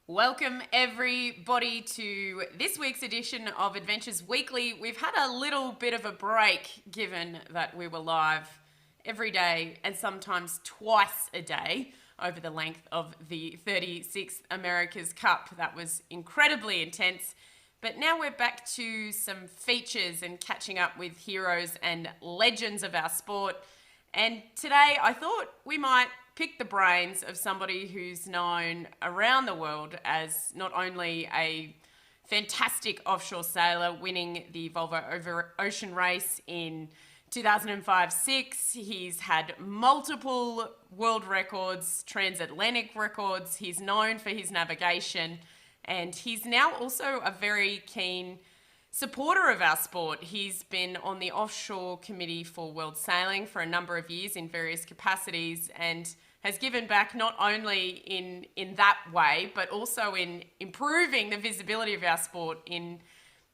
Welcome everybody to this week's edition of Adventures Weekly. We've had a little bit of a break given that we were live every day and sometimes twice a day over the length of the 36th America's Cup. That was incredibly intense. But now we're back to some features and catching up with heroes and legends of our sport. And today I thought we might pick the brains of somebody who's known around the world as not only a fantastic offshore sailor winning the Volvo over Ocean race in 2005-6. He's had multiple world records, transatlantic records. He's known for his navigation, and he's now also a very keen supporter of our sport. He's been on the offshore committee for world sailing for a number of years in various capacities and has given back not only in that way, but also in improving the visibility of our sport, in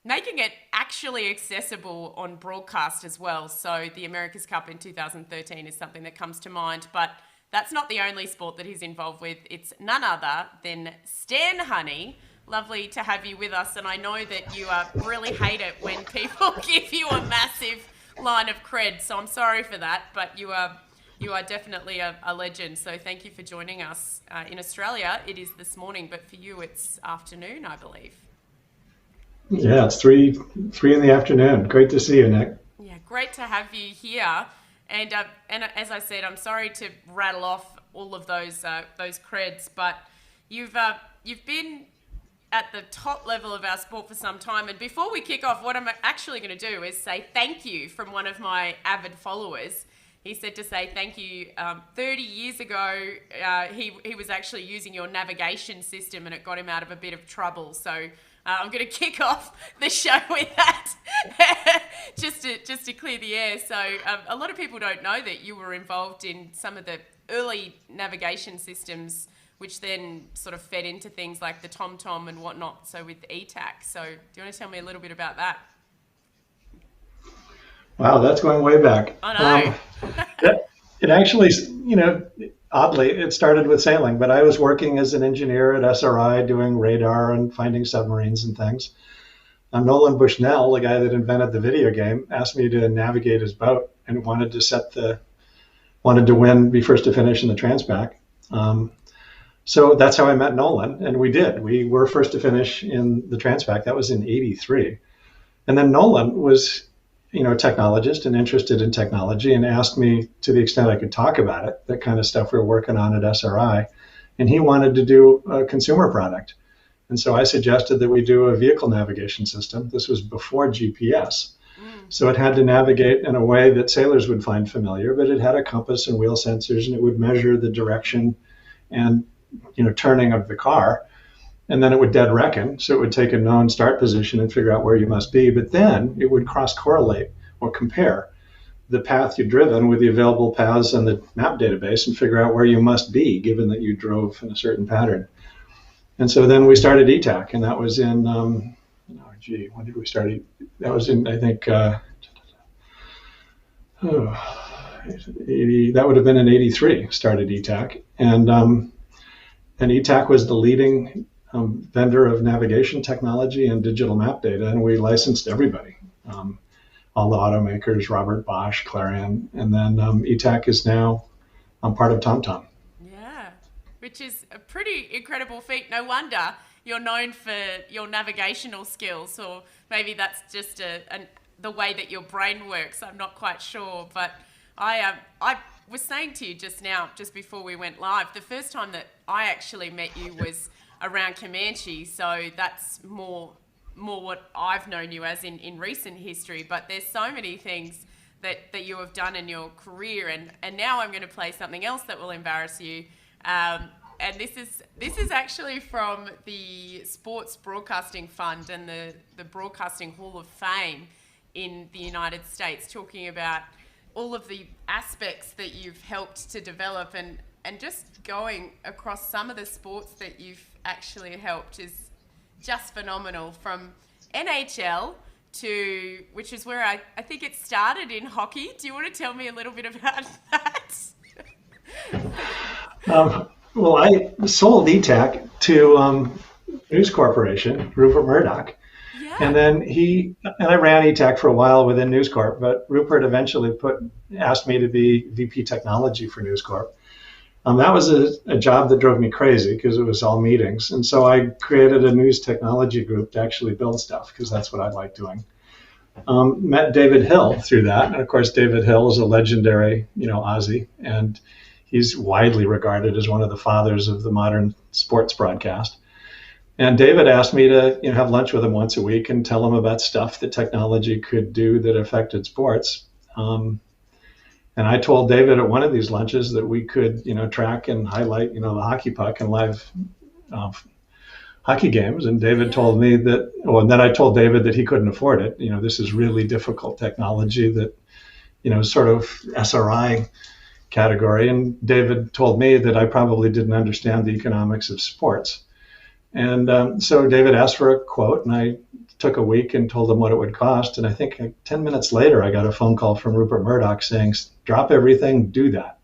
making it actually accessible on broadcast as well. So the America's Cup in 2013 is something that comes to mind, but that's not the only sport that he's involved with. It's none other than Stan Honey. Lovely to have you with us, and I know that you really hate it when people give you a massive line of cred, so I'm sorry for that, but you are definitely a legend, so thank you for joining us. In Australia, it is this morning, but for you, it's afternoon, I believe. Yeah, it's three in the afternoon. Great to see you, Nick. Yeah, great to have you here. And as I said, I'm sorry to rattle off all of those creds, but you've been at the top level of our sport for some time. And before we kick off, what I'm actually going to do is say thank you from one of my avid followers. He said to say thank you. 30 years ago, he was actually using your navigation system and it got him out of a bit of trouble. So I'm going to kick off the show with that just to clear the air. So a lot of people don't know that you were involved in some of the early navigation systems, which then sort of fed into things like the TomTom and whatnot, so with ETAC. So do you want to tell me a little bit about that? Wow, that's going way back. I It actually, oddly, it started with sailing, but I was working as an engineer at SRI doing radar and finding submarines and things. Nolan Bushnell, the guy that invented the video game, asked me to navigate his boat and wanted to win, be first to finish in the Transpac. So that's how I met Nolan, and we did. We were first to finish in the Transpac. That was in '83, and then Nolan was, a technologist and interested in technology, and asked me to the extent I could talk about it, that kind of stuff we were working on at SRI, and he wanted to do a consumer product, and so I suggested that we do a vehicle navigation system. This was before GPS. So it had to navigate in a way that sailors would find familiar, but it had a compass and wheel sensors, and it would measure the direction and turning of the car, and then it would dead reckon. So it would take a known start position and figure out where you must be, but then it would cross correlate or compare the path you've driven with the available paths on the map database and figure out where you must be given that you drove in a certain pattern. And so then we started ETAC, and that was in when did we start? That was in, I think, 80, that would have been in '83. Started ETAC, and ETAC was the leading vendor of navigation technology and digital map data, and we licensed everybody, all the automakers, Robert Bosch, Clarion, and then ETAC is now part of TomTom. Yeah, which is a pretty incredible feat. No wonder you're known for your navigational skills, or maybe that's just the way that your brain works. I'm not quite sure, but I was saying to you just now, just before we went live, the first time that I actually met you was around Comanche, so that's more what I've known you as in recent history. But there's so many things that you have done in your career, and now I'm going to play something else that will embarrass you. And this is actually from the Sports Broadcasting Fund and the Broadcasting Hall of Fame in the United States, talking about all of the aspects that you've helped to develop, and just going across some of the sports that you've actually helped is just phenomenal. From NHL to, which is where I think it started in hockey. Do you want to tell me a little bit about that? Well, I sold ETAC to News Corporation, Rupert Murdoch. And Yeah. then I ran ETAC for a while within News Corp, but Rupert eventually asked me to be VP Technology for News Corp. That was a job that drove me crazy because it was all meetings. And so I created a news technology group to actually build stuff because that's what I like doing. Met David Hill through that. And of course, David Hill is a legendary, Aussie, and he's widely regarded as one of the fathers of the modern sports broadcast. And David asked me to have lunch with him once a week and tell him about stuff that technology could do that affected sports. And I told David at one of these lunches that we could, track and highlight, the hockey puck and live uh, hockey games. And David Yeah. told me that, well, and then I told David that he couldn't afford it. This is really difficult technology that, sort of SRI category. And David told me that I probably didn't understand the economics of sports. And so David asked for a quote, and I took a week and told him what it would cost. And I think 10 minutes later, I got a phone call from Rupert Murdoch saying, drop everything, do that.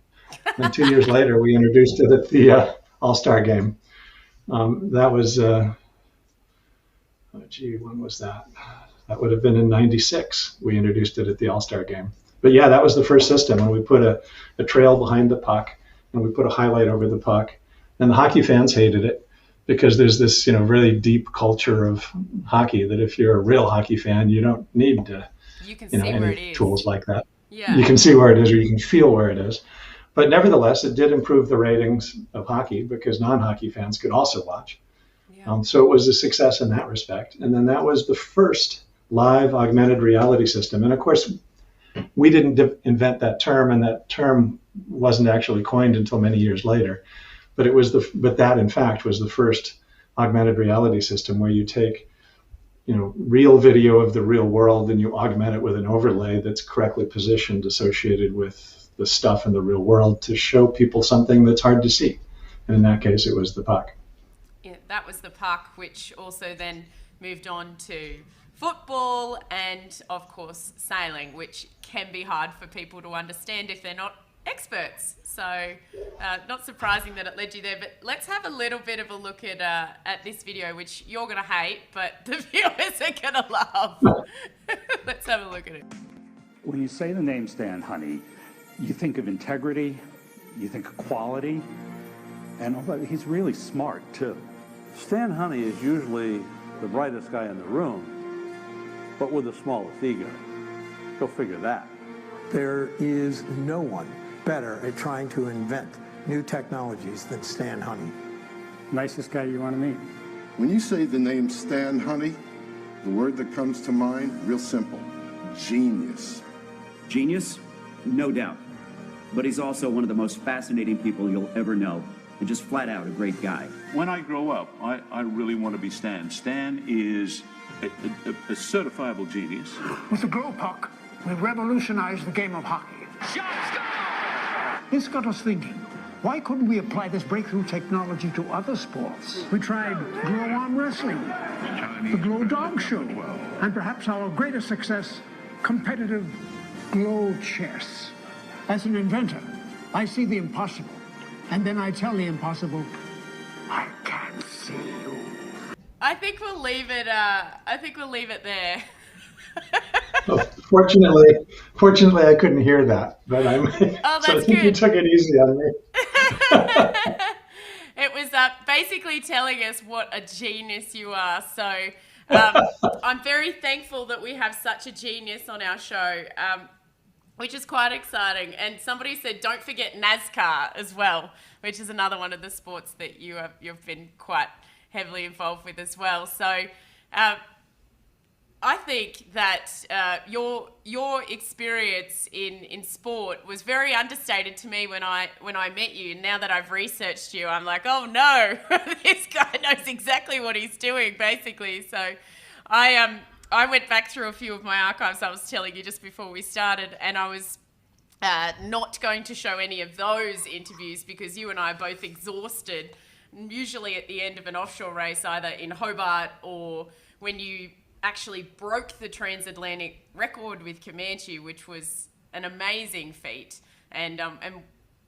And 2 years later, we introduced it at the All-Star game. That was, when was that? That would have been in '96. We introduced it at the All-Star game. But yeah, that was the first system when we put a trail behind the puck and we put a highlight over the puck. And the hockey fans hated it because there's this, really deep culture of hockey that if you're a real hockey fan, you don't need to, You can see where it any is. tools like that. Yeah. You can see where it is or you can feel where it is. But nevertheless, it did improve the ratings of hockey because non-hockey fans could also watch. Yeah. So it was a success in that respect. And then that was the first live augmented reality system. And of course, we didn't invent that term, and that term wasn't actually coined until many years later. But that in fact was the first augmented reality system where you take, real video of the real world and you augment it with an overlay that's correctly positioned, associated with the stuff in the real world to show people something that's hard to see. And in that case, it was the puck. Yeah, that was the puck, which also then moved on to football and, of course, sailing, which can be hard for people to understand if they're not experts. So not surprising that it led you there. But let's have a little bit of a look at this video, which you're going to hate, but the viewers are going to love. Let's have a look at it. When you say the name Stan Honey, you think of integrity, you think of quality, and he's really smart, too. Stan Honey is usually the brightest guy in the room, but with the smallest ego. Go figure that. There is no one better at trying to invent new technologies than Stan Honey. Nicest guy you want to meet. When you say the name Stan Honey, the word that comes to mind, real simple, genius. Genius? No doubt. But he's also one of the most fascinating people you'll ever know, and just flat out a great guy. When I grow up, I really want to be Stan. Stan is a certifiable genius. With the glow puck, we revolutionized the game of hockey. This got us thinking, why couldn't we apply this breakthrough technology to other sports? We tried glow arm wrestling, the glow dog show, and perhaps our greatest success, competitive glow chess. As an inventor, I see the impossible, and then I tell the impossible, I can't see you. I think we'll leave it. I think we'll leave it there. Oh, fortunately, I couldn't hear that, but Oh, so I that's think you good. took it easy on me. It was basically telling us what a genius you are. So I'm very thankful that we have such a genius on our show, which is quite exciting. And somebody said, don't forget NASCAR as well, which is another one of the sports that you've been quite heavily involved with as well. So I think that your experience in sport was very understated to me when I met you. And now that I've researched you, I'm like, oh no, this guy knows exactly what he's doing, basically. So I went back through a few of my archives I was telling you just before we started, and I was not going to show any of those interviews because you and I are both exhausted, usually at the end of an offshore race, either in Hobart or when you actually broke the transatlantic record with Comanche, which was an amazing feat. And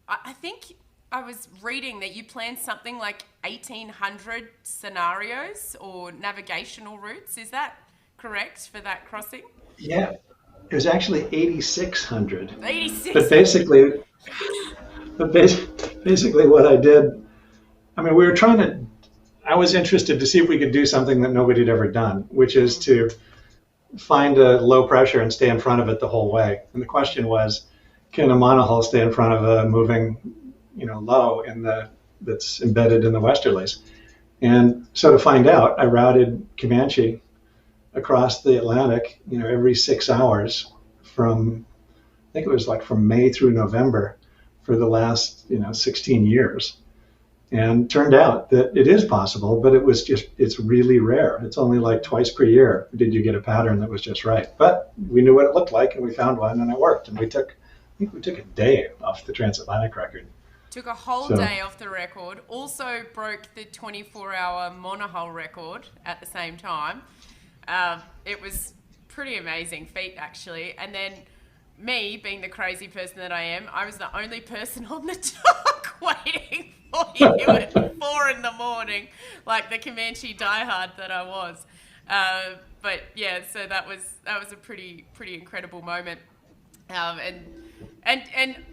I think I was reading that you planned something like 1,800 scenarios or navigational routes. Is that correct for that crossing? Yeah, it was actually 8,600. 86. But basically what I did, I mean, I was interested to see if we could do something that nobody had ever done, which is to find a low pressure and stay in front of it the whole way. And the question was, can a monohull stay in front of a moving, low that's embedded in the westerlies? And so to find out, I routed Comanche across the Atlantic, every 6 hours from, I think it was like from May through November for the last, 16 years. And turned out that it is possible, but it's really rare. It's only like twice per year did you get a pattern that was just right. But we knew what it looked like and we found one and it worked. And I think we took a day off the transatlantic record. Took a whole day off the record. Also broke the 24-hour monohull record at the same time. It was pretty amazing feat, actually. And then me, being the crazy person that I am, I was the only person on the dock waiting for you at 4 a.m, like the Comanche diehard that I was. But yeah, so that was a pretty incredible moment. And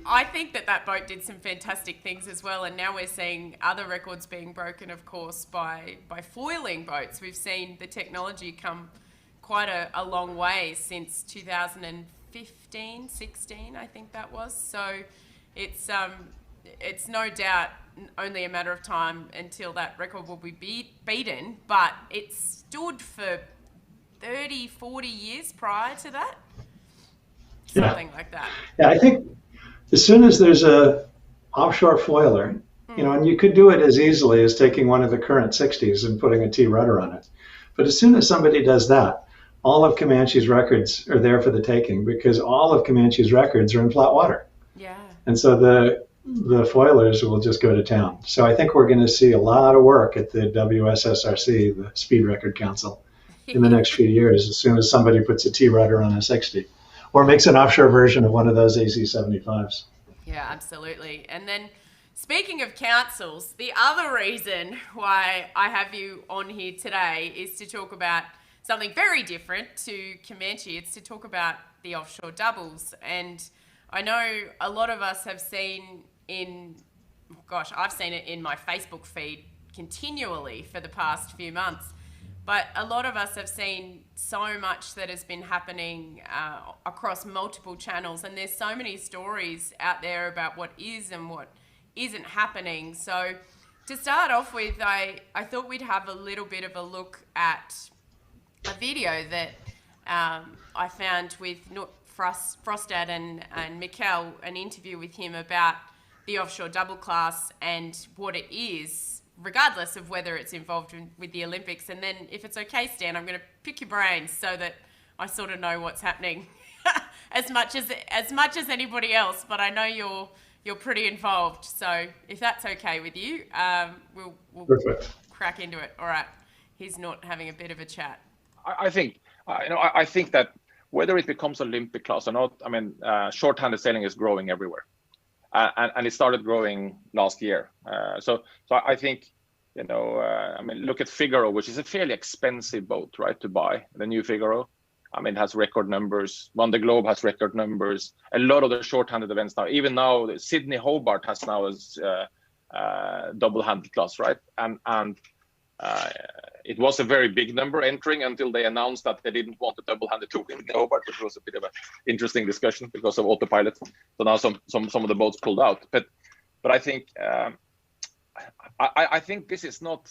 I think that boat did some fantastic things as well. And now we're seeing other records being broken, of course, by foiling boats. We've seen the technology come quite a long way since 2015, 16, I think that was. So it's no doubt only a matter of time until that record will be beaten. But it stood for 30, 40 years prior to that. Something like that. Yeah, I think as soon as there's a offshore foiler, and you could do it as easily as taking one of the current 60s and putting a T rudder on it. But as soon as somebody does that, all of Comanche's records are there for the taking because all of Comanche's records are in flat water. Yeah. And so the foilers will just go to town. So I think we're going to see a lot of work at the WSSRC, the Speed Record Council, in the next few years, as soon as somebody puts a T rudder on a 60. Or makes an offshore version of one of those AC-75s. Yeah, absolutely. And then speaking of councils, the other reason why I have you on here today is to talk about something very different to Comanche. It's to talk about the offshore doubles. And I know a lot of us have seen I've seen it in my Facebook feed continually for the past few months. But a lot of us have seen so much that has been happening across multiple channels, and there's so many stories out there about what is and what isn't happening. So to start off with, I thought we'd have a little bit of a look at a video that I found with Frostad and Mikkel, an interview with him about the offshore double class and what it is, regardless of whether it's involved with the Olympics. And then if it's okay, Stan, I'm going to pick your brains so that I sort of know what's happening as much as anybody else, but I know you're pretty involved. So if that's okay with you, we'll crack into it. All right. He's not having a bit of a chat. I think that whether it becomes Olympic class or not, I mean, short-handed sailing is growing everywhere. And it started growing last year. So I think, look at Figaro, which is a fairly expensive boat, right, to buy, the new Figaro. I mean, it has record numbers. Vendée Globe has record numbers. A lot of the short-handed events now, even now, Sydney Hobart has now a double-handed class, right? And it was a very big number entering until they announced that they didn't want the double-handed to win Hobart, which was a bit of an interesting discussion because of autopilot. So now some of the boats pulled out. But I think I think this is not.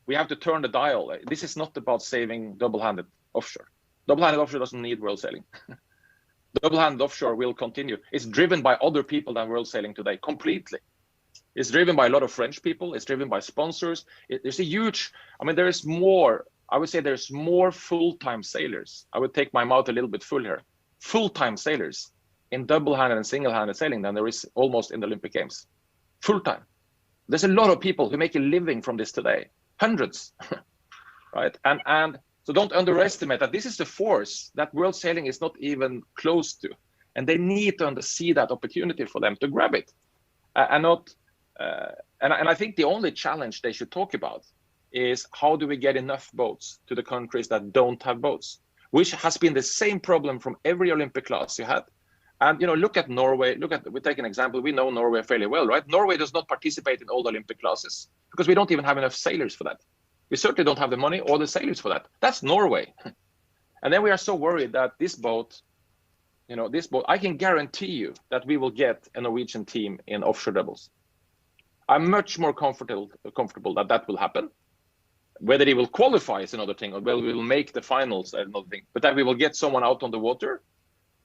We have to turn the dial. This is not about saving double-handed offshore. Double-handed offshore doesn't need world sailing. Double-handed offshore will continue. It's driven by other people than world sailing today, completely. It's driven by a lot of French people. It's driven by sponsors. There's a huge, there is more, I would say there's more full-time sailors. I would take my mouth a little bit full here. Full-time sailors in double-handed and single-handed sailing than there is almost in the Olympic Games. Full-time. There's a lot of people who make a living from this today. Hundreds, right? And so don't underestimate that this is the force that world sailing is not even close to. And they need to see that opportunity for them to grab it. and not. And I think the only challenge they should talk about is how do we get enough boats to the countries that don't have boats, which has been the same problem from every Olympic class you had. And look at Norway. We take an example. We know Norway fairly well, right? Norway does not participate in all the Olympic classes because we don't even have enough sailors for that. We certainly don't have the money or the sailors for that. That's Norway. And then we are so worried that this boat, I can guarantee you that we will get a Norwegian team in offshore doubles. I'm much more comfortable that will happen. Whether he will qualify is another thing, or whether we will make the finals is another thing. But that we will get someone out on the water.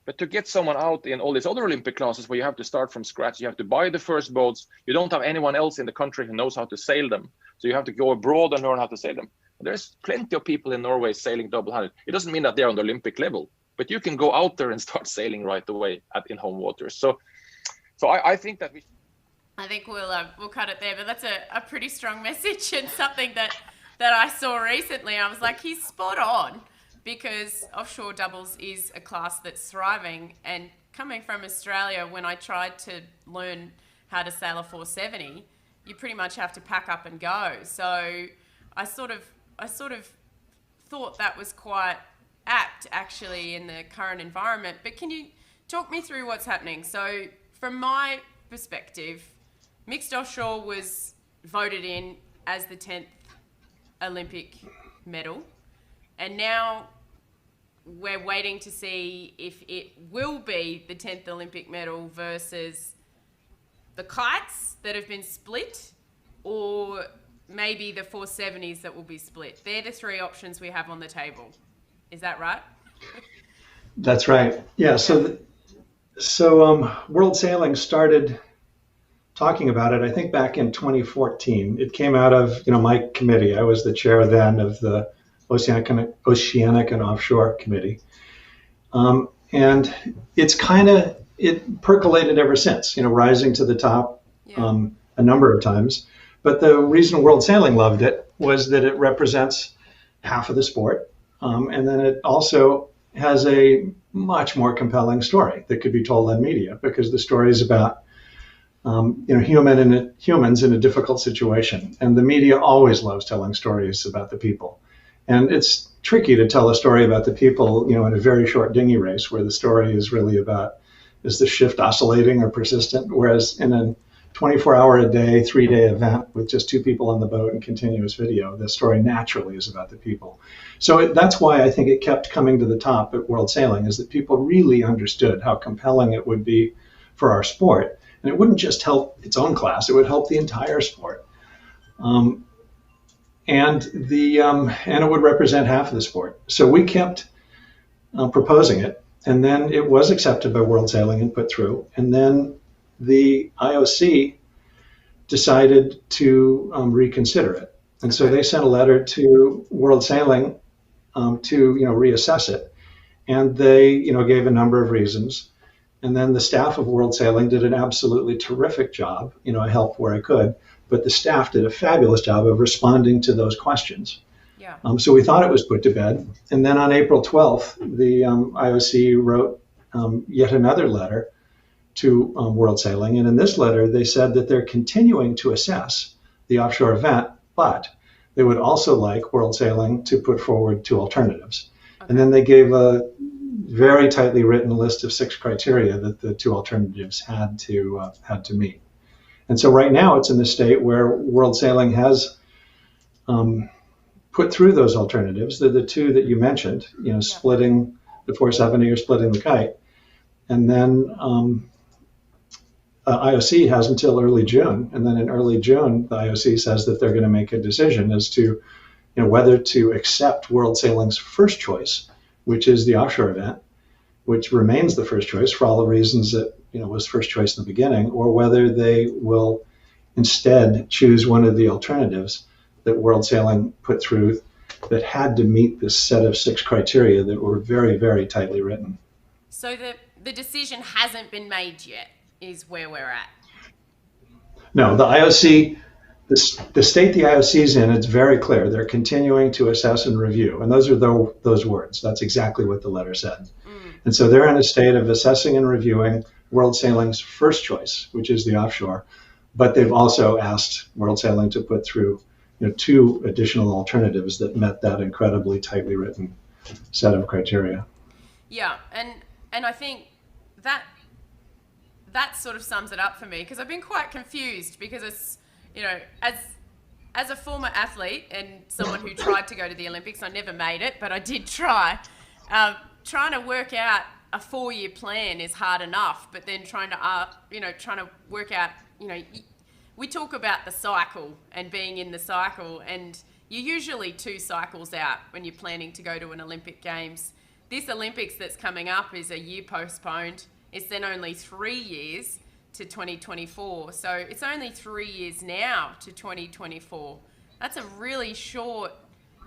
But to get someone out in all these other Olympic classes where you have to start from scratch, you have to buy the first boats, you don't have anyone else in the country who knows how to sail them. So you have to go abroad and learn how to sail them. There's plenty of people in Norway sailing double-handed. It doesn't mean that they're on the Olympic level, but you can go out there and start sailing right away in home waters. So I think that I think we'll cut it there, but that's a pretty strong message and something that I saw recently. I was like, he's spot on, because offshore doubles is a class that's thriving. And coming from Australia, when I tried to learn how to sail a 470, you pretty much have to pack up and go. So I sort of thought that was quite apt actually in the current environment. But can you talk me through what's happening? So from my perspective, mixed offshore was voted in as the 10th Olympic medal, and now we're waiting to see if it will be the 10th Olympic medal versus the kites that have been split, or maybe the 470s that will be split. They're the three options we have on the table. Is that right? That's right. Yeah. So World Sailing started talking about it, I think, back in 2014. It came out of my committee. I was the chair then of the Oceanic and Offshore Committee, and it percolated ever since. Rising to the top a number of times. But the reason World Sailing loved it was that it represents half of the sport, and then it also has a much more compelling story that could be told on media, because the story is about humans in a difficult situation, and the media always loves telling stories about the people. And it's tricky to tell a story about the people, in a very short dinghy race where the story is really about, is the shift oscillating or persistent? Whereas in a 24-hour-a-day, 3-day event with just 2 people on the boat and continuous video, the story naturally is about the people. So that's why I think it kept coming to the top at World Sailing, is that people really understood how compelling it would be for our sport. And it wouldn't just help its own class, it would help the entire sport. And it would represent half of the sport. So we kept proposing it, and then it was accepted by World Sailing and put through. And then the IOC decided to reconsider it. And so they sent a letter to World Sailing to reassess it. And they gave a number of reasons. And then the staff of World Sailing did an absolutely terrific job. I helped where I could, but the staff did a fabulous job of responding to those questions. Yeah. So we thought it was put to bed. And then on April 12th, the IOC wrote yet another letter to World Sailing. And in this letter, they said that they're continuing to assess the offshore event, but they would also like World Sailing to put forward 2 alternatives. Okay. And then they gave a very tightly written list of 6 criteria that the 2 alternatives had to meet. And so right now it's in the state where World Sailing has put through those alternatives. They're the 2 that you mentioned, splitting the 470 or splitting the kite. And then IOC has until early June. And then in early June, the IOC says that they're going to make a decision as to whether to accept World Sailing's first choice, which is the offshore event, which remains the first choice for all the reasons that was first choice in the beginning, or whether they will instead choose one of the alternatives that World Sailing put through that had to meet this set of 6 criteria that were very, very tightly written. So the decision hasn't been made yet, is where we're at. No, the IOC, the state the IOC is in, it's very clear. They're continuing to assess and review. And those are those words. That's exactly what the letter said. And so they're in a state of assessing and reviewing World Sailing's first choice, which is the offshore, but they've also asked World Sailing to put through 2 additional alternatives that met that incredibly tightly written set of criteria. Yeah, and I think that sort of sums it up for me, because I've been quite confused, because it's, as a former athlete and someone who tried to go to the Olympics, I never made it, but I did try. Trying to work out a 4-year plan is hard enough, but then trying to work out, we talk about the cycle and being in the cycle, and you're usually 2 cycles out when you're planning to go to an Olympic Games. This Olympics that's coming up is a year postponed. It's then only 3 years to 2024. So it's only 3 years now to 2024. That's a really short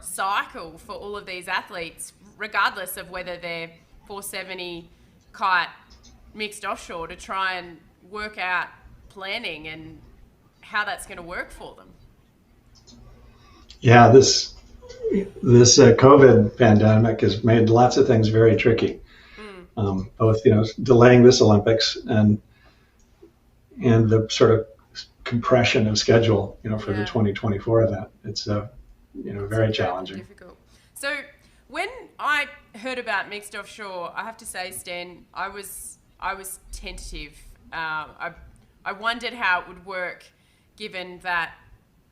cycle for all of these athletes, regardless of whether they're 470 kite, mixed offshore, to try and work out planning and how that's going to work for them. Yeah, this COVID pandemic has made lots of things very tricky. Both delaying this Olympics and the sort of compression of schedule for the 2024 event. It's very challenging. Difficult. So when I heard about mixed offshore, I have to say, Stan, I was tentative. I wondered how it would work, given that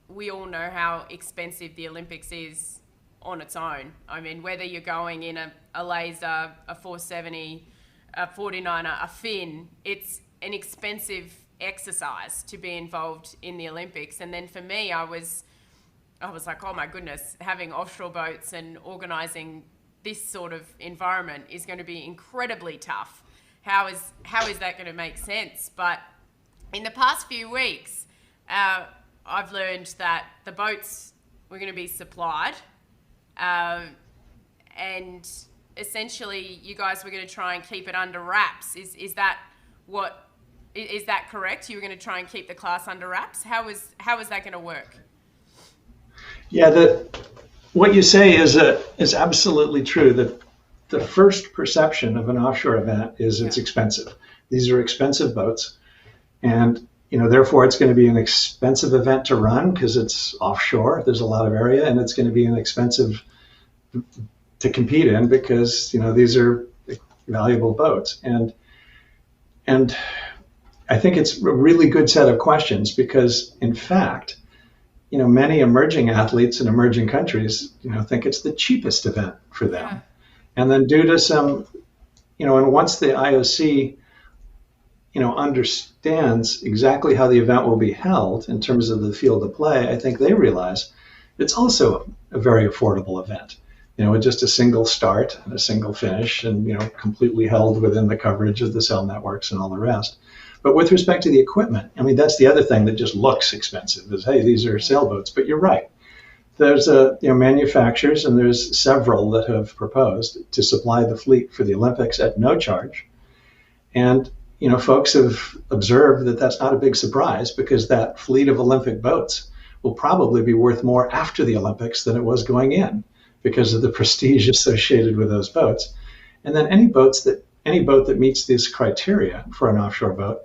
we all know how expensive the Olympics is on its own. I mean, whether you're going in a laser, a 470, a 49er, a fin, it's an expensive exercise to be involved in the Olympics. And then for me, I was like, oh my goodness, having offshore boats and organising this sort of environment is going to be incredibly tough. How is that going to make sense? But in the past few weeks, I've learned that the boats were going to be supplied, and essentially you guys were going to try and keep it under wraps. Is that correct? You were going to try and keep the class under wraps? How is that going to work? Yeah, what you say is absolutely true. That the first perception of an offshore event is it's expensive. These are expensive boats, and therefore it's going to be an expensive event to run because it's offshore. There's a lot of area, and it's going to be an expensive to compete in because these are valuable boats. And I think it's a really good set of questions because, in fact, many emerging athletes in emerging countries, think it's the cheapest event for them. Yeah. And then due to some, and once the IOC, understands exactly how the event will be held in terms of the field of play, I think they realize it's also a very affordable event. With just a single start and a single finish and, completely held within the coverage of the cell networks and all the rest. But with respect to the equipment, I mean, that's the other thing that just looks expensive is, hey, these are sailboats. But you're right. There's manufacturers, and there's several that have proposed to supply the fleet for the Olympics at no charge. And, folks have observed that that's not a big surprise because that fleet of Olympic boats will probably be worth more after the Olympics than it was going in because of the prestige associated with those boats. And then any boat that meets this criteria for an offshore boat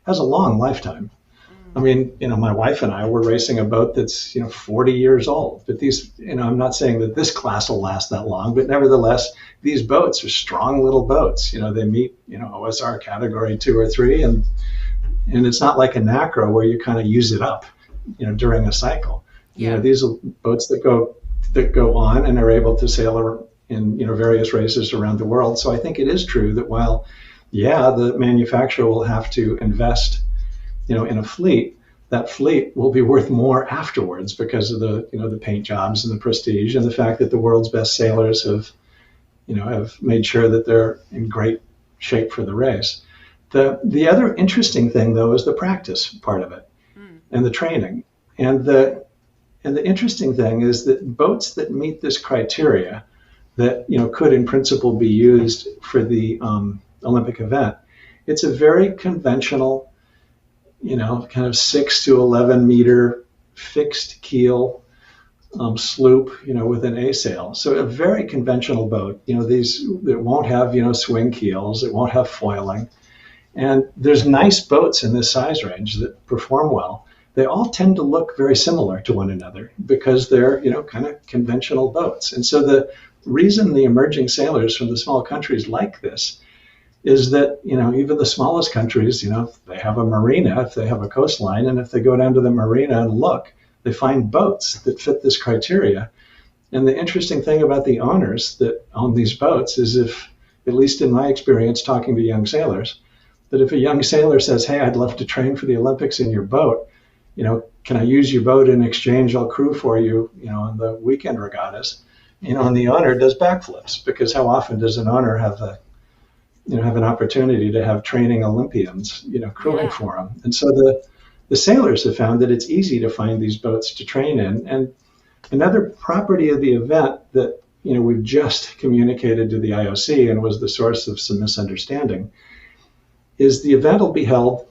has a long lifetime. I mean, my wife and I were racing a boat that's, 40 years old. But these, I'm not saying that this class will last that long, but nevertheless, these boats are strong little boats. They meet, OSR category 2 or 3, and it's not like a NACRO where you kind of use it up, during a cycle. Yeah. These are boats that go on and are able to sail in, various races around the world. So I think it is true that while, the manufacturer will have to invest in a fleet, that fleet will be worth more afterwards because of the, the paint jobs and the prestige and the fact that the world's best sailors have made sure that they're in great shape for the race. The other interesting thing, though, is the practice part of it and the training. And the interesting thing is that boats that meet this criteria that, could in principle be used for the Olympic event, it's a very conventional, kind of 6 to 11 meter fixed keel sloop, with an A sail. So a very conventional boat. These that won't have, swing keels. It won't have foiling, And there's nice boats in this size range that perform well. They all tend to look very similar to one another because they're, kind of conventional boats. And so the reason the emerging sailors from the small countries like this is that, even the smallest countries, if they have a marina, if they have a coastline, and if they go down to the marina and look, they find boats that fit this criteria. And the interesting thing about the owners that own these boats is if, at least in my experience talking to young sailors, that if a young sailor says, hey, I'd love to train for the Olympics in your boat, can I use your boat in exchange? I'll crew for you, on the weekend regattas, and the owner does backflips, because how often does an owner have an opportunity to have training Olympians, crewing for them? And so the sailors have found that it's easy to find these boats to train in. And another property of the event that, we've just communicated to the IOC and was the source of some misunderstanding is the event will be held,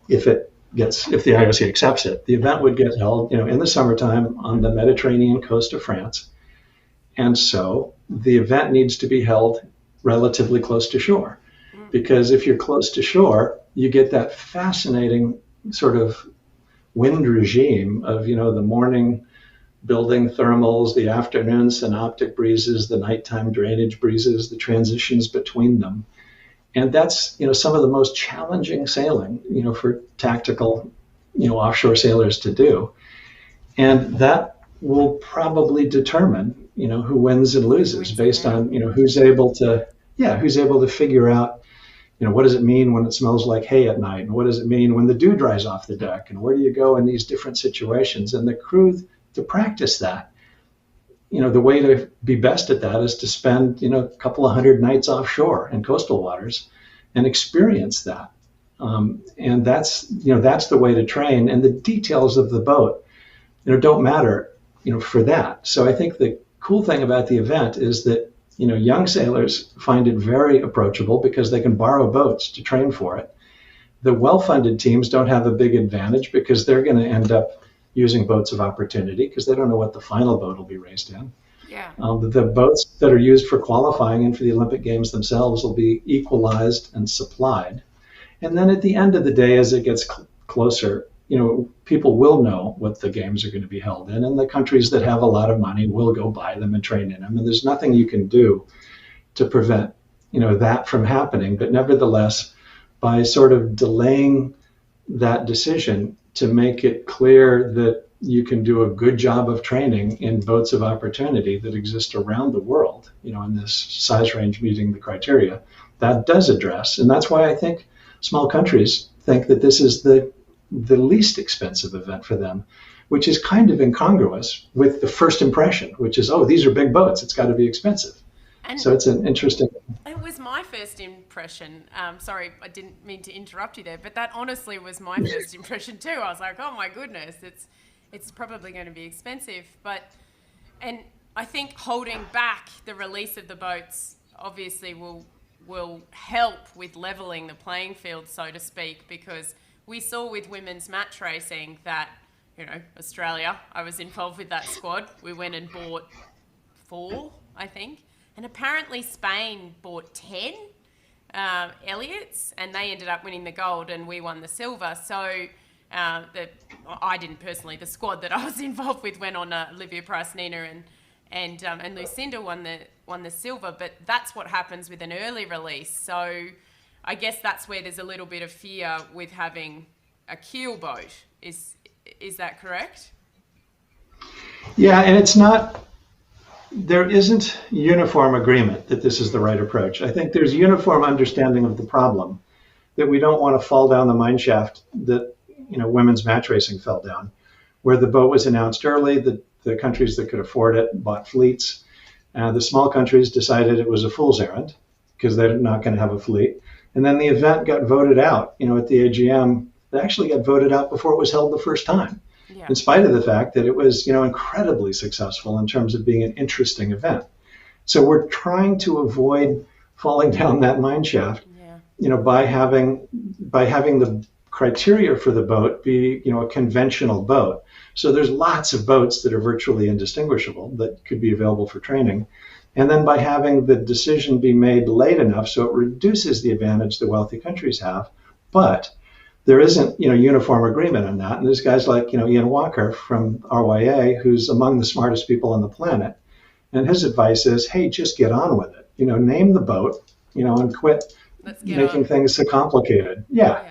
if the IOC accepts it, the event would get held, in the summertime on the Mediterranean coast of France. And so the event needs to be held relatively close to shore, because if you're close to shore, you get that fascinating sort of wind regime of, the morning building thermals, the afternoon synoptic breezes, the nighttime drainage breezes, the transitions between them. And that's, some of the most challenging sailing, for tactical, offshore sailors to do. And that will probably determine, who wins and loses based on, who's able to figure out, what does it mean when it smells like hay at night? And what does it mean when the dew dries off the deck? And where do you go in these different situations? And the crew, to practice that, the way to be best at that is to spend, a couple of hundred nights offshore in coastal waters and experience that. And that's the way to train. And the details of the boat, don't matter, for that. So I think the cool thing about the event is that, young sailors find it very approachable because they can borrow boats to train for it. The well-funded teams don't have a big advantage because they're going to end up using boats of opportunity because they don't know what the final boat will be raced in. Yeah. The boats that are used for qualifying and for the Olympic Games themselves will be equalized and supplied. And then at the end of the day, as it gets closer, people will know what the games are going to be held in, and the countries that have a lot of money will go buy them and train in them. And there's nothing you can do to prevent, that from happening. But nevertheless, by sort of delaying that decision to make it clear that you can do a good job of training in boats of opportunity that exist around the world, in this size range meeting the criteria, that does address. And that's why I think small countries think that this is the least expensive event for them, which is kind of incongruous with the first impression, which is, oh, these are big boats, it's got to be expensive. And so it's an interesting. It was my first impression. Sorry, I didn't mean to interrupt you there, but that honestly was my first impression too. I was like, oh my goodness, it's probably going to be expensive. And I think holding back the release of the boats obviously will help with leveling the playing field, so to speak, because we saw with women's match racing that, Australia, I was involved with that squad. We went and bought 4, I think. And apparently Spain bought 10 Elliots, and they ended up winning the gold and we won the silver. So I didn't personally. The squad that I was involved with went on Olivia Price, Nina, and Lucinda won the silver. But that's what happens with an early release. So I guess that's where there's a little bit of fear with having a keel boat. Is that correct? Yeah, and there isn't uniform agreement that this is the right approach. I think there's uniform understanding of the problem, that we don't want to fall down the mine shaft that, women's match racing fell down, where the boat was announced early, the countries that could afford it bought fleets. The small countries decided it was a fool's errand because they're not going to have a fleet. And then the event got voted out, at the AGM. It actually got voted out before it was held the first time. Yeah. In spite of the fact that it was, incredibly successful in terms of being an interesting event. So we're trying to avoid falling down that mine shaft, by having the criteria for the boat be, a conventional boat. So there's lots of boats that are virtually indistinguishable that could be available for training. And then by having the decision be made late enough so it reduces the advantage the wealthy countries have, but there isn't, uniform agreement on that. And there's guys like, Ian Walker from RYA, who's among the smartest people on the planet. And his advice is, hey, just get on with it. Name the boat, and quit making things so complicated. Yeah.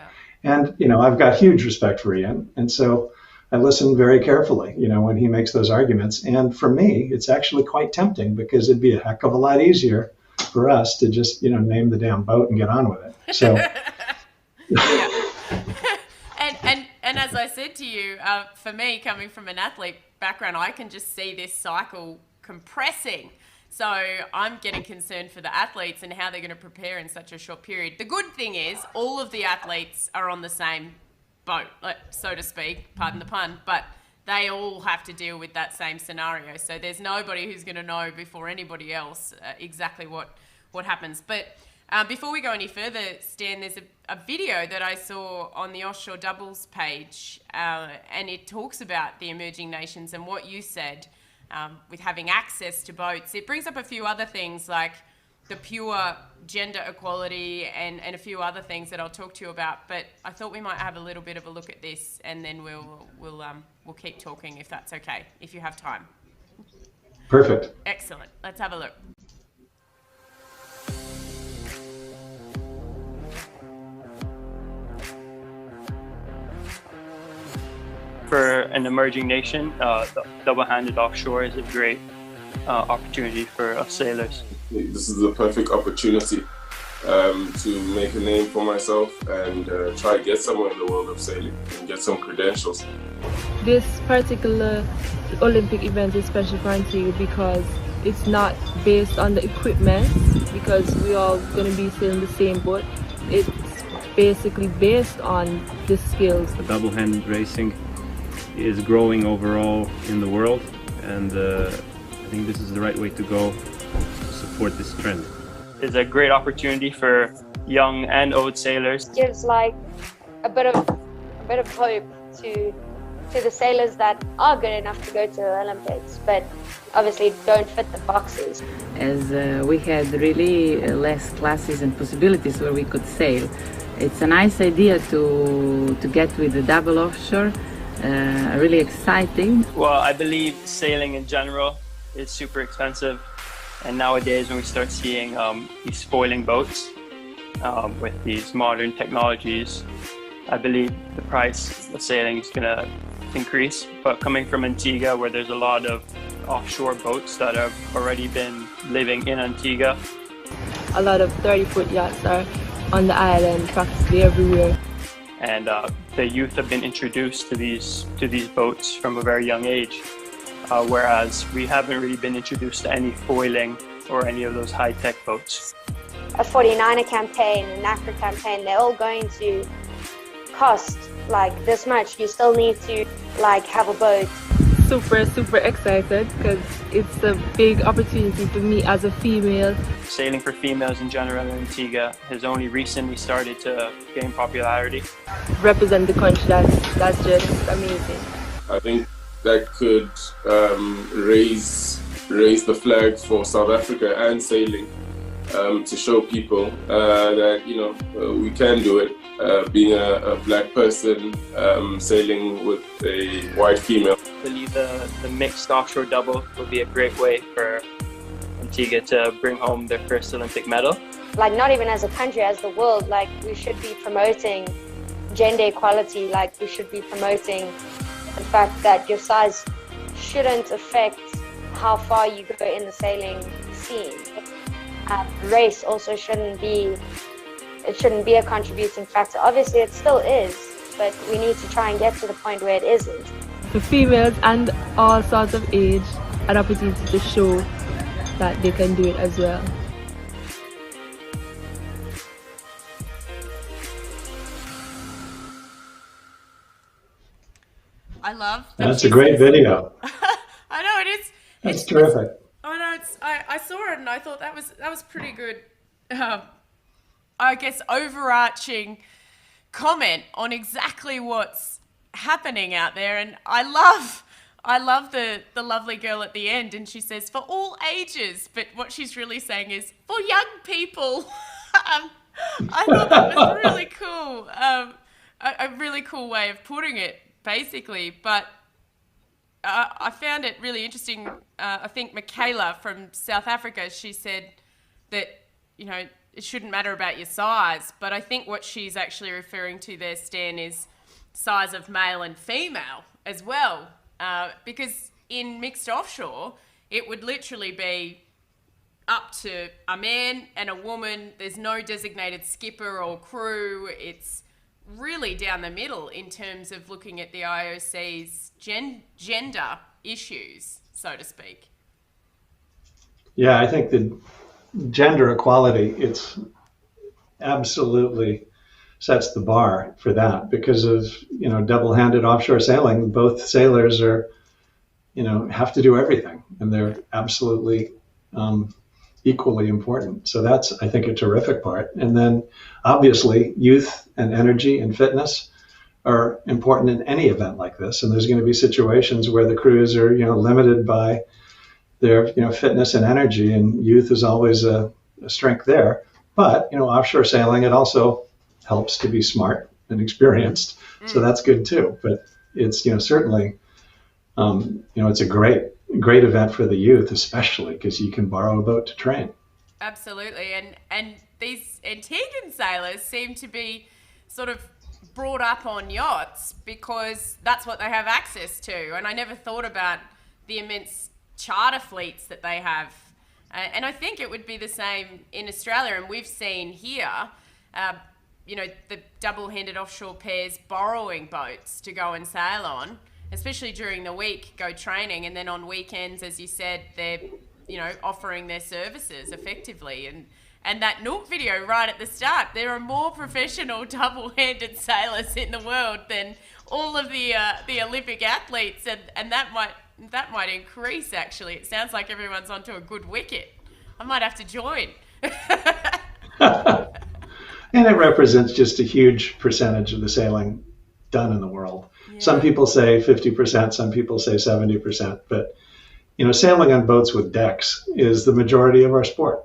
And, I've got huge respect for Ian. And so I listen very carefully, when he makes those arguments. And for me, it's actually quite tempting because it'd be a heck of a lot easier for us to just, name the damn boat and get on with it. So. And as I said to you, for me, coming from an athlete background, I can just see this cycle compressing. So I'm getting concerned for the athletes and how they're going to prepare in such a short period. The good thing is all of the athletes are on the same boat, so to speak, pardon the pun, but they all have to deal with that same scenario. So there's nobody who's going to know before anybody else exactly what happens. But before we go any further, Stan, there's a video that I saw on the Offshore Doubles page, and it talks about the emerging nations and what you said with having access to boats. It brings up a few other things like the pure gender equality and a few other things that I'll talk to you about. But I thought we might have a little bit of a look at this, and then we'll keep talking if that's okay, if you have time. Perfect. Excellent. Let's have a look. For an emerging nation, double-handed offshore is a great opportunity for us sailors. This is the perfect opportunity to make a name for myself and try to get somewhere in the world of sailing and get some credentials. This particular Olympic event is special for Antigua because it's not based on the equipment, because we're all going to be sailing the same boat. It's basically based on the skills. The double-handed racing is growing overall in the world, and I think this is the right way to go to support this trend. It's a great opportunity for young and old sailors. It gives like a bit of hope to the sailors that are good enough to go to the Olympics, but obviously don't fit the boxes. As we had really less classes and possibilities where we could sail, it's a nice idea to get with the double offshore. Really exciting. Well, I believe sailing in general is super expensive, and nowadays when we start seeing these foiling boats with these modern technologies, I believe the price of sailing is going to increase. But coming from Antigua, where there's a lot of offshore boats that have already been living in Antigua, a lot of 30-foot yachts are on the island practically everywhere. And the youth have been introduced to these boats from a very young age, whereas we haven't really been introduced to any foiling or any of those high-tech boats. A 49er campaign, an ACRA campaign, they're all going to cost like this much. You still need to like have a boat. Super excited because it's a big opportunity for me as a female. Sailing for females in general in Antigua has only recently started to gain popularity. Represent the country, that's just amazing. I think that could raise the flag for South Africa and sailing to show people that we can do it. Being a black person sailing with a white female. I believe the mixed offshore double will be a great way for Antigua to bring home their first Olympic medal. Like not even as a country, as the world, like we should be promoting gender equality, like we should be promoting the fact that your size shouldn't affect how far you go in the sailing scene. Race also shouldn't be a contributing factor. Obviously it still is, but we need to try and get to the point where it isn't. For females and all sorts of age, an opportunity to show that they can do it as well. I love that. That's a great video. I know it is. That's terrific. I know I saw it and I thought that was pretty good. I guess overarching comment on exactly what's happening out there, and I I love the lovely girl at the end, and she says for all ages, but what she's really saying is for young people. I thought that was really cool. A really cool way of putting it, basically. But I found it really interesting. I think Michaela from South Africa, she said that, you know, it shouldn't matter about your size. But I think what she's actually referring to there, Stan, is size of male and female as well. Because in mixed offshore, it would literally be up to a man and a woman. There's no designated skipper or crew. It's really down the middle in terms of looking at the IOC's gender issues, so to speak. Yeah, I think the gender equality, it's absolutely sets the bar for that because of, you know, double-handed offshore sailing. Both sailors are, you know, have to do everything, and they're absolutely equally important. So that's, I think, a terrific part. And then obviously youth and energy and fitness are important in any event like this. And there's going to be situations where the crews are, you know, limited by their, you know, fitness and energy, and youth is always a strength there. But, you know, offshore sailing, it also helps to be smart and experienced. So that's good too. But it's, you know, certainly, you know, it's a great event for the youth, especially because you can borrow a boat to train. Absolutely. And these Antiguan sailors seem to be sort of brought up on yachts because that's what they have access to. And I never thought about the immense charter fleets that they have. And I think it would be the same in Australia. And we've seen here, you know, the double-handed offshore pairs borrowing boats to go and sail on, especially during the week, go training. And then on weekends, as you said, they're, you know, offering their services effectively. And that Nook video right at the start, there are more professional double-handed sailors in the world than all of the Olympic athletes. And that might increase, actually. It sounds like everyone's onto a good wicket. I might have to join. And it represents just a huge percentage of the sailing done in the world. Yeah. Some people say 50%, some people say 70%, but, you know, sailing on boats with decks is the majority of our sport.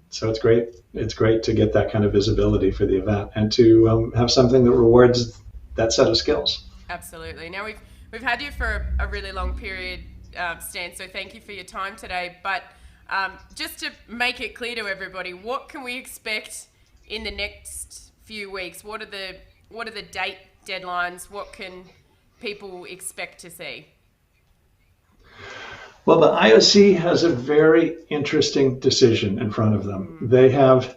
So it's great. It's great to get that kind of visibility for the event and to have something that rewards that set of skills. Absolutely. Now we've had you for a really long period, Stan, so thank you for your time today. But just to make it clear to everybody, what can we expect in the next few weeks? What are the date deadlines? What can people expect to see? Well, the IOC has a very interesting decision in front of them. They have,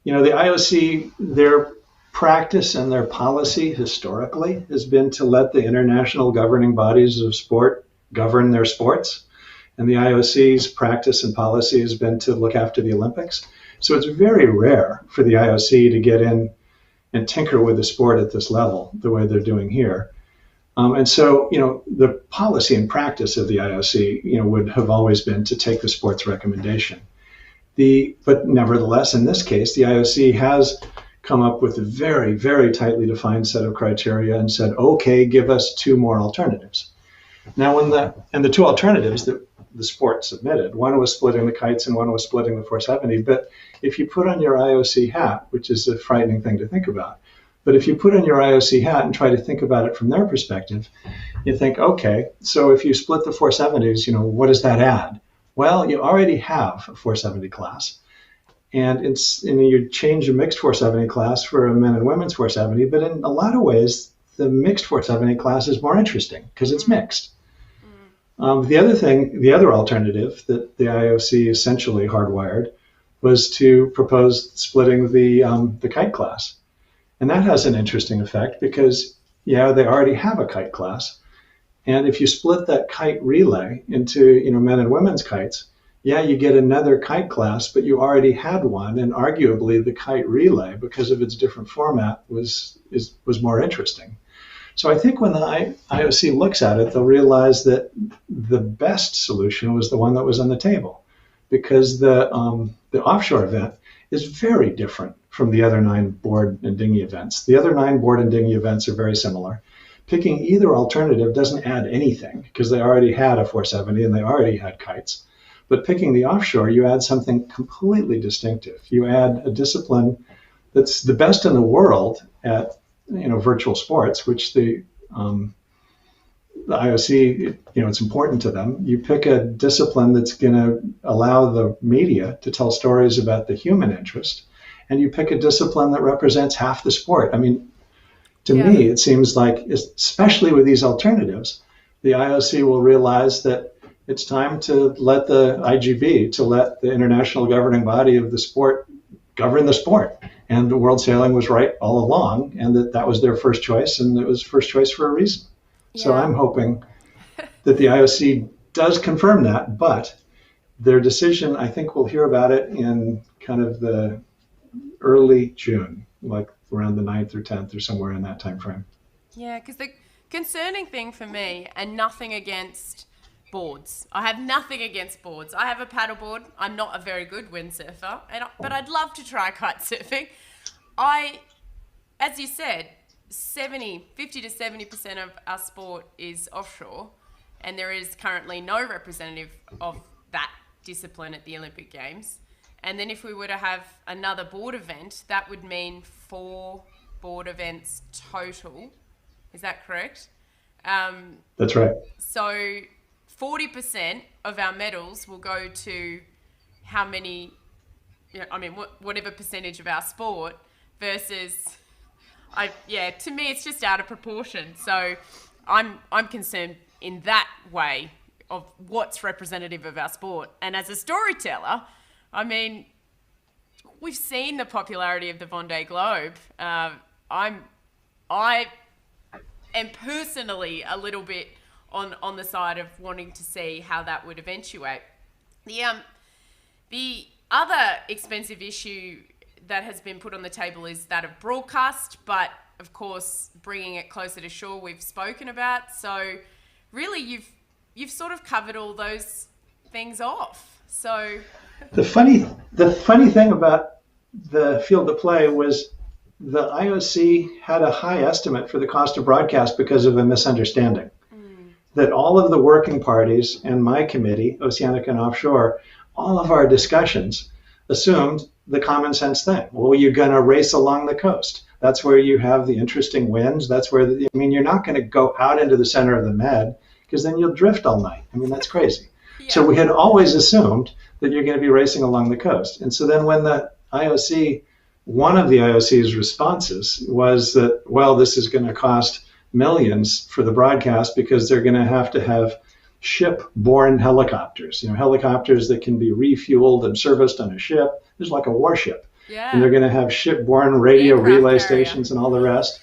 you know, the IOC, their practice and their policy historically has been to let the international governing bodies of sport govern their sports. And the IOC's practice and policy has been to look after the Olympics. So it's very rare for the IOC to get in and tinker with the sport at this level, the way they're doing here. And so, you know, the policy and practice of the IOC, you know, would have always been to take the sports recommendation. But nevertheless, in this case, the IOC has come up with a very, very tightly defined set of criteria and said, okay, give us two more alternatives. Now, the two alternatives that the sport submitted, one was splitting the kites and one was splitting the 470. But if you put on your IOC hat, which is a frightening thing to think about, but if you put on your IOC hat and try to think about it from their perspective, you think, okay, so if you split the 470s, you know, what does that add? Well, you already have a 470 class. And you change a mixed 470 class for a men and women's 470, but in a lot of ways, the mixed 470 class is more interesting because it's mixed. The other alternative that the IOC essentially hardwired was to propose splitting the kite class. And that has an interesting effect because, yeah, they already have a kite class. And if you split that kite relay into, you know, men and women's kites, yeah, you get another kite class, but you already had one. And arguably the kite relay, because of its different format, was more interesting. So I think when the IOC looks at it, they'll realize that the best solution was the one that was on the table, because the offshore event is very different from the other 9 board and dinghy events. The other 9 board and dinghy events are very similar, picking either alternative doesn't add anything because they already had a 470 and they already had kites. But picking the offshore, you add something completely distinctive. You add a discipline that's the best in the world at virtual sports, which the IOC, it's important to them. You pick a discipline that's going to allow the media to tell stories about the human interest, and you pick a discipline that represents half the sport. I mean, to me, it seems like, especially with these alternatives, the IOC will realize that it's time to let the IGB, to let the international governing body of the sport govern the sport. And the World Sailing was right all along, and that was their first choice, and it was first choice for a reason. Yeah. So I'm hoping that the IOC does confirm that, but their decision, I think we'll hear about it in kind of the early June, like around the 9th or 10th or somewhere in that time frame. Yeah, because the concerning thing for me, and nothing against boards. I have nothing against boards. I have a paddleboard. I'm not a very good windsurfer, but I'd love to try kite surfing. As you said, 50 to 70% of our sport is offshore, and there is currently no representative of that discipline at the Olympic Games. And then if we were to have another board event, that would mean 4 board events total. Is that correct? That's right. So 40% of our medals will go to how many, whatever percentage of our sport versus, to me it's just out of proportion. So I'm concerned in that way of what's representative of our sport. And as a storyteller, we've seen the popularity of the Vendée Globe. I am personally a little bit on the side of wanting to see how that would eventuate. The other expensive issue that has been put on the table is that of broadcast, but of course bringing it closer to shore we've spoken about. So really you've sort of covered all those things off. So the funny thing about the field of play was the IOC had a high estimate for the cost of broadcast because of a misunderstanding. That all of the working parties and my committee, Oceanic and Offshore, all of our discussions assumed the common sense thing. Well, you're going to race along the coast. That's where you have the interesting winds. That's where, you're not going to go out into the center of the Med because then you'll drift all night. That's crazy. Yeah. So we had always assumed that you're going to be racing along the coast. And so then when the IOC, one of the IOC's responses was that, well, this is going to cost millions for the broadcast because they're going to have ship-borne helicopters, helicopters that can be refueled and serviced on a ship. There's like a warship. Yeah. And they're going to have ship-borne radio relay stations and all the rest.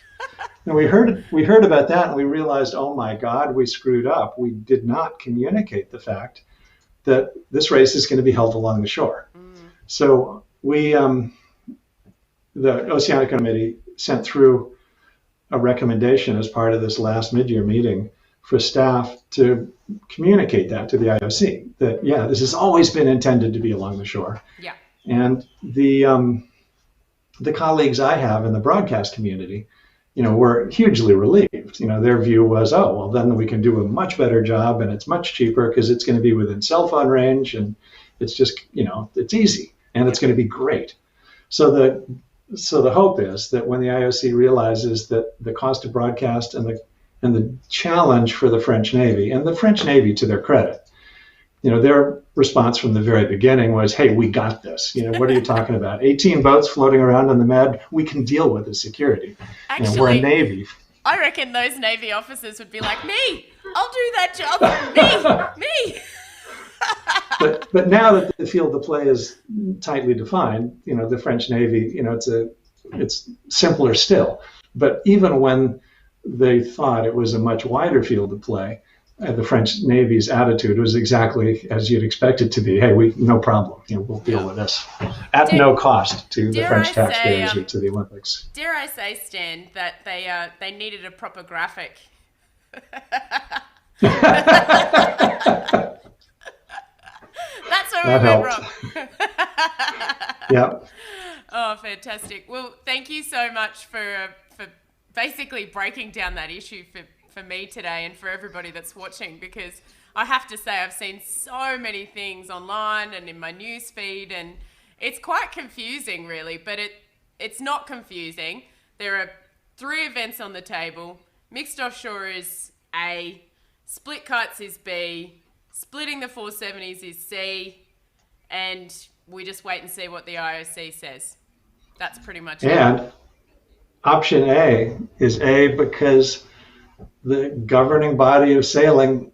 And we heard about that and we realized, oh my God, we screwed up. We did not communicate the fact that this race is going to be held along the shore. So we, the Oceanic Committee sent through a recommendation as part of this last mid-year meeting for staff to communicate that to the IOC, that, this has always been intended to be along the shore. Yeah. And the colleagues I have in the broadcast community, were hugely relieved. Their view was, oh, well, then we can do a much better job and it's much cheaper because it's going to be within cell phone range and it's just, it's easy and it's going to be great. So the hope is that when the IOC realizes that the cost of broadcast and the challenge for the French Navy, and the French Navy, to their credit, their response from the very beginning was, hey, we got this. What are you talking about? 18 boats floating around in the Med, we can deal with the security. Actually, we're a Navy. I reckon those Navy officers would be like, me, I'll do that job. Me. But now that the field of play is tightly defined, the French Navy, it's simpler still. But even when they thought it was a much wider field of play, the French Navy's attitude was exactly as you'd expect it to be. Hey, no problem. We'll deal with this at no cost to the French taxpayers or to the Olympics. Dare I say, Stan, that they needed a proper graphic. That's where we went wrong. Yeah. Oh, fantastic. Well, thank you so much for basically breaking down that issue for me today and for everybody that's watching, because I have to say I've seen so many things online and in my news feed, and it's quite confusing really, but it's not confusing. There are 3 events on the table. Mixed offshore is A, split kites is B, splitting the 470s is C, and we just wait and see what the IOC says. That's pretty much it. And option A is A because the governing body of sailing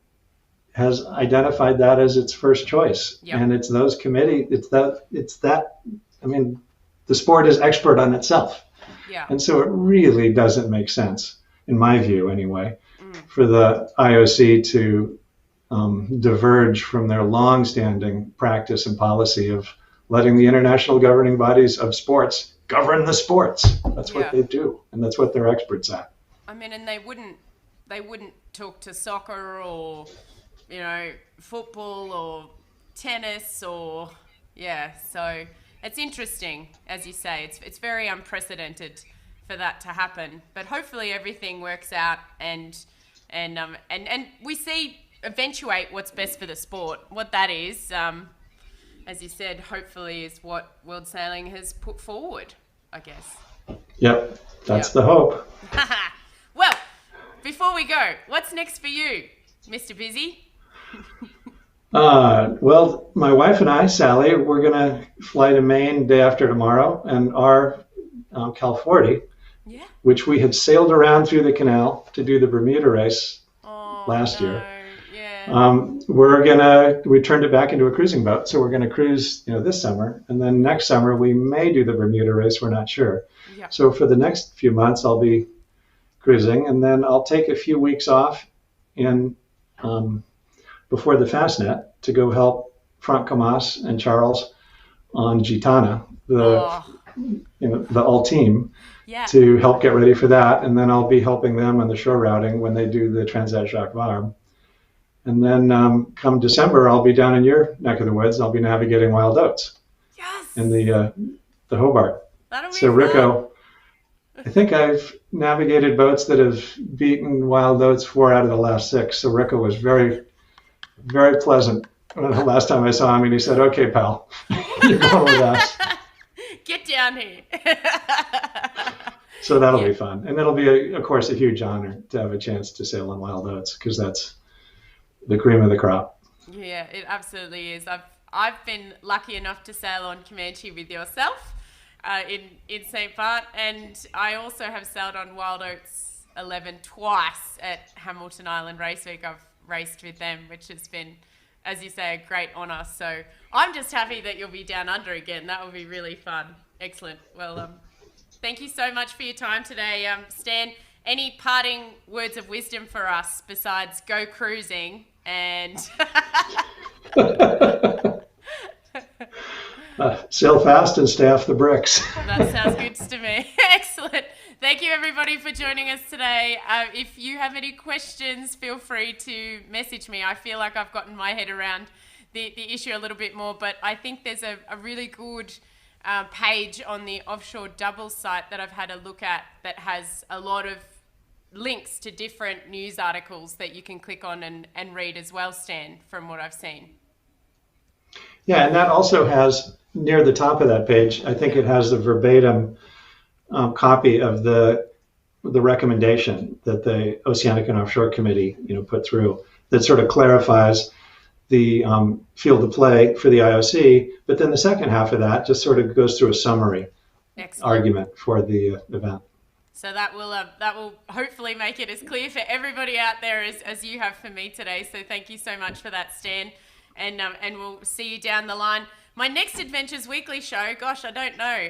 has identified that as its first choice. Yep. And it's those committee, it's that, I mean, the sport is expert on itself. Yeah. And so it really doesn't make sense, in my view anyway, for the IOC to diverge from their long-standing practice and policy of letting the international governing bodies of sports govern the sports. That's what they do, and that's what they're experts at. I mean, and they wouldn't talk to soccer or, you know, football or tennis or, so it's interesting, as you say. It's very unprecedented for that to happen, but hopefully everything works out and we see eventuate what's best for the sport. What that is, as you said, hopefully is what World Sailing has put forward, I guess. Yep, that's the hope. Well, before we go, what's next for you, Mr. Busy? Well, my wife and I, Sally, we're going to fly to Maine day after tomorrow, and our Cal 40, which we had sailed around through the canal to do the Bermuda race last year. We turned it back into a cruising boat, so we're going to cruise, this summer, and then next summer we may do the Bermuda race. We're not sure. Yep. So for the next few months, I'll be cruising, and then I'll take a few weeks off in before the Fastnet to go help Frank Camas and Charles on Gitana, the all team, to help get ready for that, and then I'll be helping them on the shore routing when they do the Transat Jacques Vabre. And then come December, I'll be down in your neck of the woods. I'll be navigating Wild Oats in the Hobart. That'll be so, Ricco, I think I've navigated boats that have beaten Wild Oats 4 out of the last 6. So Ricco was very, very pleasant the last time I saw him, and he said, "Okay, pal, you're going with us. Get down here." So that'll be fun, and it'll be, of course, a huge honor to have a chance to sail on Wild Oats, because that's the cream of the crop. Yeah, it absolutely is. I've been lucky enough to sail on Comanche with yourself in St. Bart, and I also have sailed on Wild Oats 11 twice at Hamilton Island Race Week. I've raced with them, which has been, as you say, a great honour. So I'm just happy that you'll be down under again. That will be really fun. Excellent. Well, thank you so much for your time today, Stan. Any parting words of wisdom for us besides go cruising and sail fast and stay off the bricks? That sounds good to me. Excellent. Thank you, everybody, for joining us today. If you have any questions, feel free to message me. I feel like I've gotten my head around the issue a little bit more, but I think there's a really good page on the Offshore Doubles site that I've had a look at that has a lot of links to different news articles that you can click on and read as well, Stan, from what I've seen. Yeah, and that also has, near the top of that page, I think it has the verbatim copy of the recommendation that the Oceanic and Offshore Committee put through, that sort of clarifies the field of play for the IOC, but then the second half of that just sort of goes through a summary argument for the event. So that will hopefully make it as clear for everybody out there as you have for me today. So thank you so much for that, Stan, and we'll see you down the line. My next Adventures Weekly show, gosh, I don't know.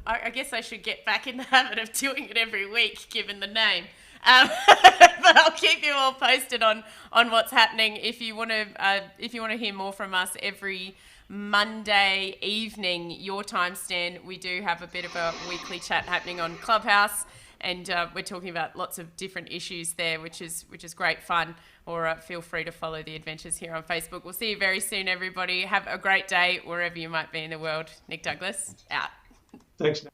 I guess I should get back in the habit of doing it every week, given the name. But I'll keep you all posted on what's happening. If you want to hear more from us every Monday evening, your time, Stan, we do have a bit of a weekly chat happening on Clubhouse, and we're talking about lots of different issues there, which is great fun. Or feel free to follow the adventures here on Facebook. We'll see you very soon, everybody. Have a great day wherever you might be in the world. Nick Douglas, out. Thanks.